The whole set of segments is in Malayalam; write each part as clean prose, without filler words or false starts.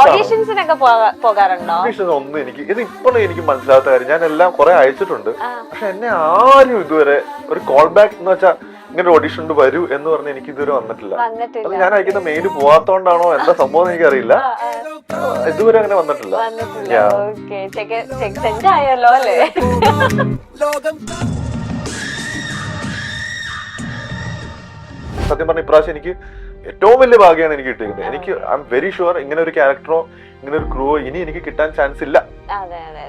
ഓഡീഷൻസിനൊക്കെ പോകാറുണ്ടോ? ഒന്നും ഇത് ഇപ്പോഴും എനിക്ക് മനസ്സിലാത്ത കാര്യം. ഞാൻ എല്ലാം കുറെ അയച്ചിട്ടുണ്ട്, പക്ഷെ എന്നെ ആരും ഇതുവരെ ഒരു കോൾ ബാക്ക് എന്ന് വെച്ചാൽ ഇങ്ങനെ ഓഡിഷൻ വരൂ എന്ന് പറഞ്ഞ് എനിക്ക് ഇതുവരെ വന്നിട്ടില്ല. അത് ഞാൻ അയക്കുന്ന മെയില് പോവാത്തോണ്ടാണോ എന്താ സംഭവം എനിക്കറിയില്ല, ഇതുവരെ അങ്ങനെ വന്നിട്ടില്ല. സത്യം പറഞ്ഞ ഇപ്രാവശ്യം എനിക്ക് ഏറ്റവും വലിയ ഭാഗ്യമാണ് എനിക്ക് കിട്ടിയിരിക്കുന്നത്. എനിക്ക് ഐ എം വെരി ഷുവർ ഇങ്ങനെ ഒരു ക്യാരക്ടറോ ഇങ്ങനെ ഒരു ക്രൂവോ ഇനി എനിക്ക് കിട്ടാൻ ചാൻസ് ഇല്ല.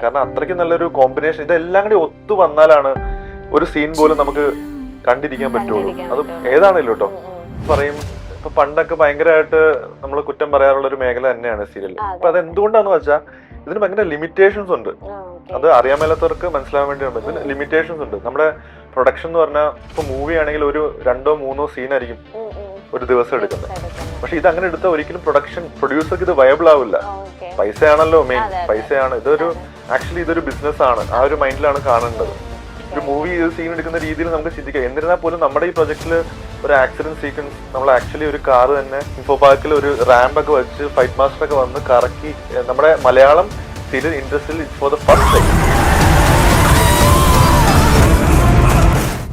കാരണം അത്രയ്ക്ക് നല്ലൊരു കോമ്പിനേഷൻ, ഇതെല്ലാം കൂടി ഒത്തു വന്നാലാണ് ഒരു സീൻ പോലും നമുക്ക് കണ്ടിരിക്കാൻ പറ്റുള്ളൂ. അത് ഏതാണല്ലോ കേട്ടോ. പറയും ഇപ്പൊ പണ്ടൊക്കെ ഭയങ്കരമായിട്ട് നമ്മൾ കുറ്റം പറയാറുള്ള ഒരു മേഖല തന്നെയാണ് സീരിയൽ. അപ്പൊ അത് എന്തുകൊണ്ടാന്ന് വെച്ചാൽ ഇതിന് ഭയങ്കര ലിമിറ്റേഷൻസ് ഉണ്ട്. അത് അറിയാൻ മേലാത്തവർക്ക് മനസ്സിലാവാൻ വേണ്ടിയാണ്. ഇതിന് ലിമിറ്റേഷൻസ് ഉണ്ട്. നമ്മുടെ പ്രൊഡക്ഷൻ എന്ന് പറഞ്ഞാൽ ഇപ്പൊ മൂവി ആണെങ്കിൽ ഒരു 2-3 സീനായിരിക്കും ഒരു ദിവസം എടുക്കുന്നത്. പക്ഷെ ഇത് അങ്ങനെ എടുത്താൽ ഒരിക്കലും പ്രൊഡ്യൂസർക്ക് ഇത് വയബിൾ ആവില്ല. പൈസയാണല്ലോ മെയിൻ, പൈസയാണ്. ആക്ച്വലി ഇതൊരു ബിസിനസ് ആണ്. ആ ഒരു മൈൻഡിലാണ് കാണേണ്ടത്. ഒരു മൂവി സീൻ എടുക്കുന്ന രീതിയിൽ നമുക്ക് ചിന്തിക്കാം. എന്നിരുന്നാൽ പോലും നമ്മുടെ ഈ പ്രൊജക്റ്റിൽ ഒരു ആക്സിഡന്റ് സീക്വൻസ് നമ്മൾ ആക്ച്വലി ഒരു കാറ് തന്നെ ഇൻഫോ പാർക്കിൽ ഒരു റാമ്പ് ഒക്കെ വെച്ച് ഫൈറ്റ് മാസ്റ്റർ ഒക്കെ വന്ന് കറക്കി നമ്മുടെ മലയാളം സീരിയൽ ഇൻഡസ്ട്രിയിൽ ഫോർ ദ ഫസ്റ്റ് ടൈം.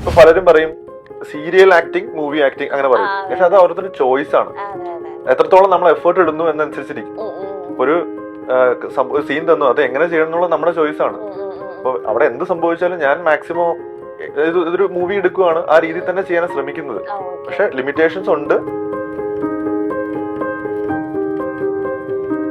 ഇപ്പൊ പലരും പറയും സീരിയൽ ആക്ടിങ്, മൂവി ആക്ടിങ് അങ്ങനെ പറയും. പക്ഷെ അത് ഓരോരുത്തരുടെ ചോയ്സ് ആണ്. എത്രത്തോളം നമ്മൾ എഫേർട്ട് ഇടുന്നു എന്നനുസരിച്ചിരിക്കും. ഒരു സീൻ തന്നു, അത് എങ്ങനെ ചെയ്യണം എന്നുള്ളത് നമ്മുടെ ചോയ്സ് ആണ്. അപ്പൊ അവിടെ എന്ത് സംഭവിച്ചാലും ഞാൻ മാക്സിമം ഇതൊരു മൂവി എടുക്കുവാണ്, ആ രീതിയിൽ തന്നെ ചെയ്യാൻ ശ്രമിക്കുന്നത്. പക്ഷെ ലിമിറ്റേഷൻസ് ഉണ്ട്.